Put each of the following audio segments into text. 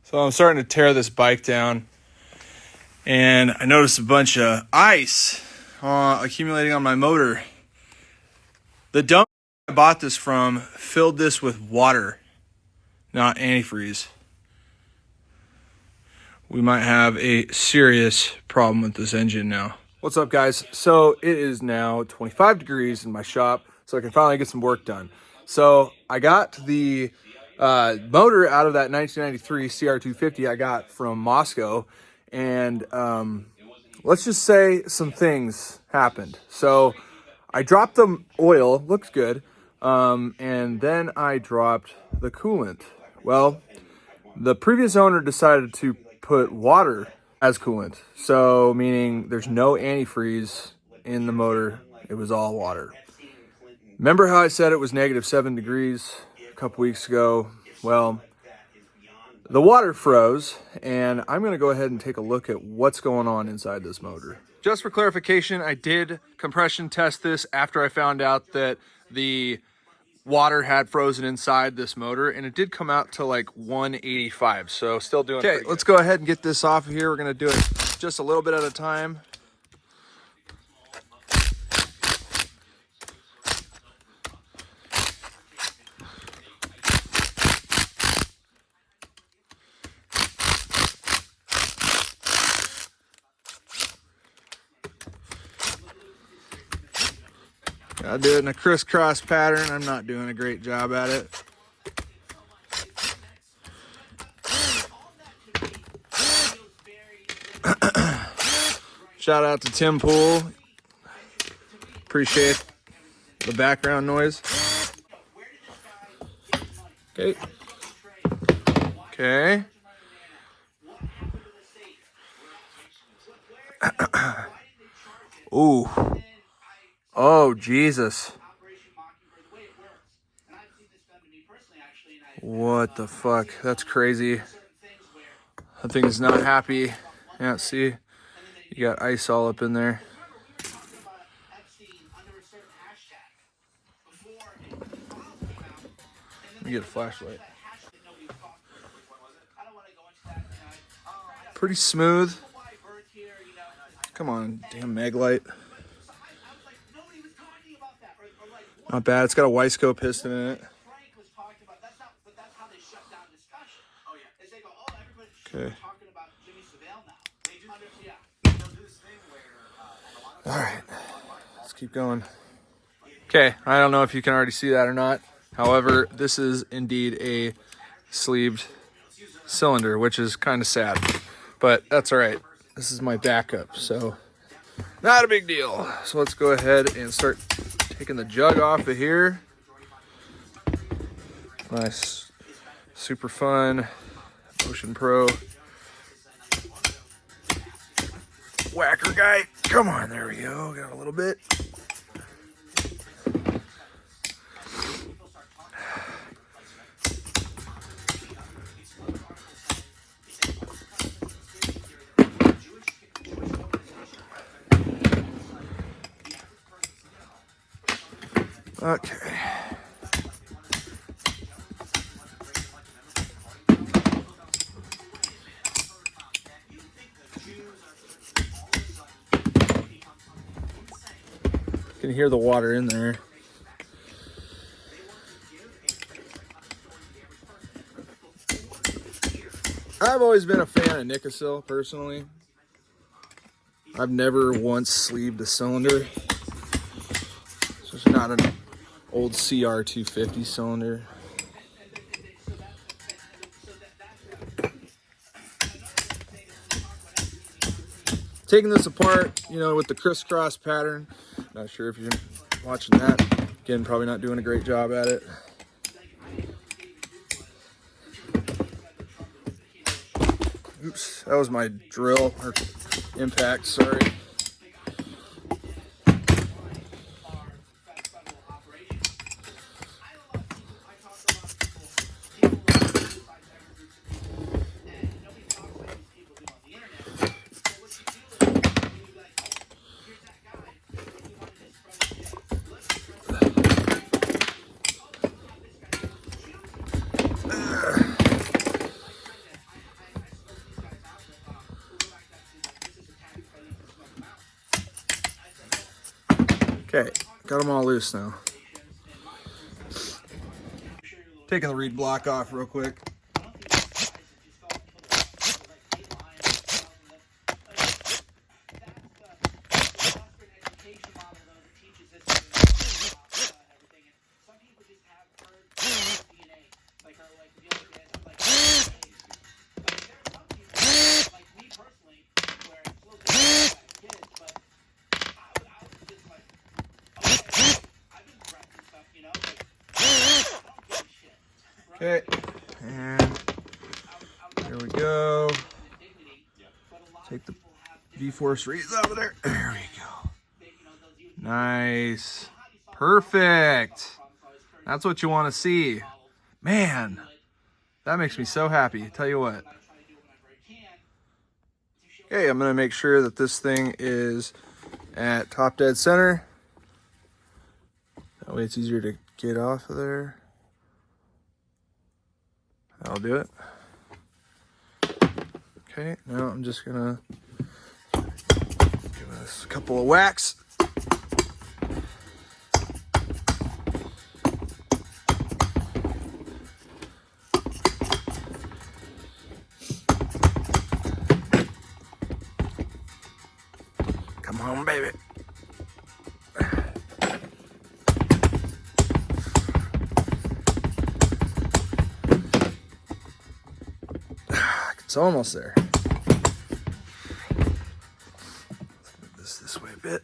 So I'm starting to tear this bike down, and I noticed a bunch of ice accumulating on my motor. The dump I bought this from filled this with water, not antifreeze. We might have a serious problem with this engine now. What's up, guys? So it is now 25 degrees in my shop, so I can finally get some work done. So I got the motor out of that 1993 CR250 I got from Moscow, and let's just say some things happened. So I dropped the oil, looks good, and then I dropped the coolant. Well, the previous owner decided to put water as coolant, so meaning there's no antifreeze in the motor. It was all water. Remember how I said it was -7 degrees a couple weeks ago? Well, the water froze, and I'm going to go ahead and take a look at what's going on inside this motor. Just for clarification, I did compression test this after I found out that the water had frozen inside this motor, and it did come out to like 185, so still doing okay. Let's go ahead and get this off of here. We're going to do it just a little bit at a time. I do it in a crisscross pattern. I'm not doing a great job at it. Shout out to Tim Pool. Appreciate the background noise. Okay. Okay. Ooh. Oh, Jesus. What the fuck? That's crazy. That thing is not happy. Yeah, see? You got ice all up in there. Let me get a flashlight. Pretty smooth. Come on, damn mag light. Not bad. It's got a Weisco piston in it. Okay. All right. Let's keep going. Okay. I don't know if you can already see that or not. However, this is indeed a sleeved cylinder, which is kind of sad, but that's all right. This is my backup, so not a big deal. So let's go ahead and start taking the jug off of here. Nice, super fun Motion Pro whacker guy. Come on, there we go. Got a little bit. Okay. You can hear the water in there. I've always been a fan of Nikasil, personally. I've never once sleeved a cylinder. So it's not an old CR250 cylinder. Taking this apart, you know, with the crisscross pattern. Not sure if you're watching that. Again, probably not doing a great job at it. Oops, that was my drill or impact, sorry. Okay, got them all loose now. Taking the reed block off real quick. Okay, and there we go. Take the V-force reeds out of there. There we go. Nice. Perfect. That's what you want to see. Man, that makes me so happy. Tell you what. Okay, I'm going to make sure that this thing is at top dead center. That way it's easier to get off of there. That'll do it. Okay, now I'm just gonna give this a couple of whacks. Come on, baby. It's almost there. Let's move this way a bit.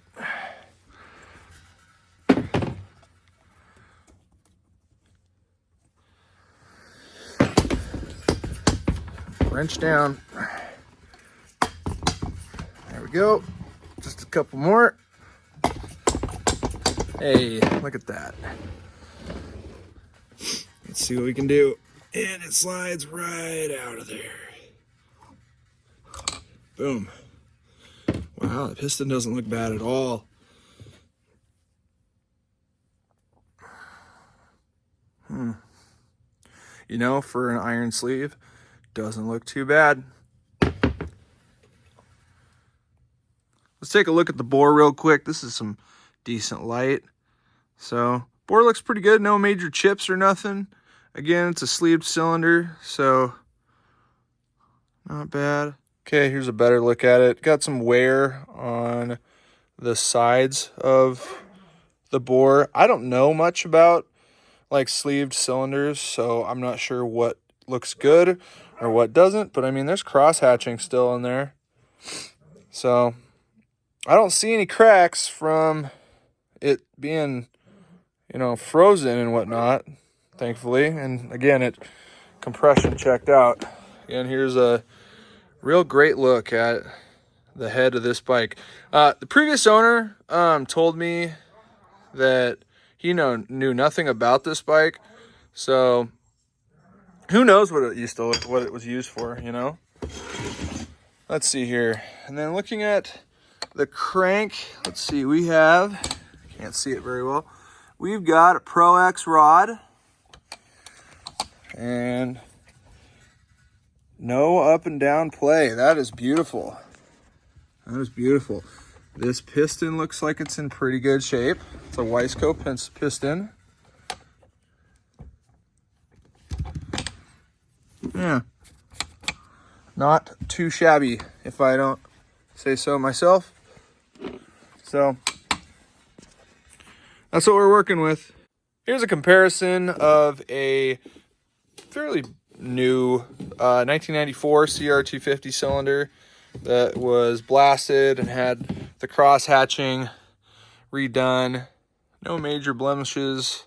Wrench down. There we go. Just a couple more. Hey, look at that. Let's see what we can do. And it slides right out of there. Boom. Wow, the piston doesn't look bad at all. You know, for an iron sleeve, doesn't look too bad. Let's take a look at the bore real quick. This is some decent light. So, bore looks pretty good. No major chips or nothing. Again, it's a sleeved cylinder, so not bad. Okay, here's a better look at it. Got some wear on the sides of the bore. I don't know much about like sleeved cylinders, so I'm not sure what looks good or what doesn't, but I mean, there's cross hatching still in there. So I don't see any cracks from it being, you know, frozen and whatnot, thankfully. And again, it compression checked out. And here's a real great look at the head of this bike. The previous owner told me that he knew nothing about this bike, so who knows what it was used for, you know? Let's see here. And then looking at the crank, let's see, we have, can't see it very well, we've got a Pro X rod and no up and down play. That is beautiful. That is beautiful. This piston looks like it's in pretty good shape. It's a Weisco piston. Yeah. Not too shabby, if I don't say so myself. So, that's what we're working with. Here's a comparison of a fairly new 1994 CR250 cylinder that was blasted and had the cross hatching redone. No major blemishes.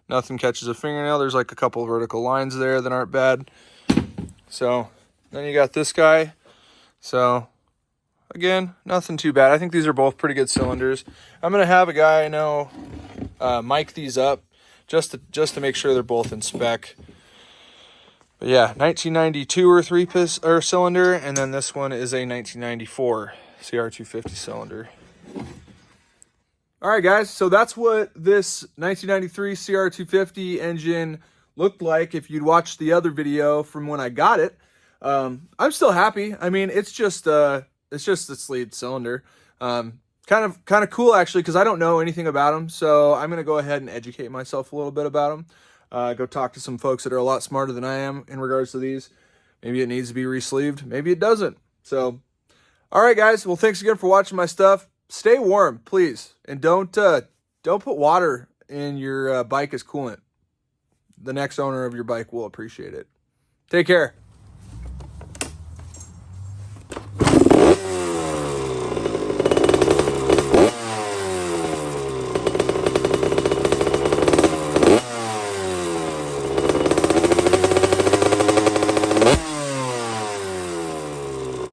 Nothing catches a fingernail. There's like a couple vertical lines there that aren't bad. So then you got this guy. So again, nothing too bad. I think these are both pretty good cylinders. I'm gonna have a guy I know mic these up just to make sure they're both in spec. But yeah, 1992 or three-piston cylinder, and then this one is a 1994 CR250 cylinder. All right, guys, so that's what this 1993 CR250 engine looked like if you'd watched the other video from when I got it. I'm still happy. I mean, it's just a sleeved cylinder. Kind kind of cool actually, because I don't know anything about them. So I'm gonna go ahead and educate myself a little bit about them. Go talk to some folks that are a lot smarter than I am in regards to these. Maybe it needs to be re-sleeved. Maybe it doesn't. So, all right, guys. Well, thanks again for watching my stuff. Stay warm, please, and don't put water in your bike as coolant. The next owner of your bike will appreciate it. Take care.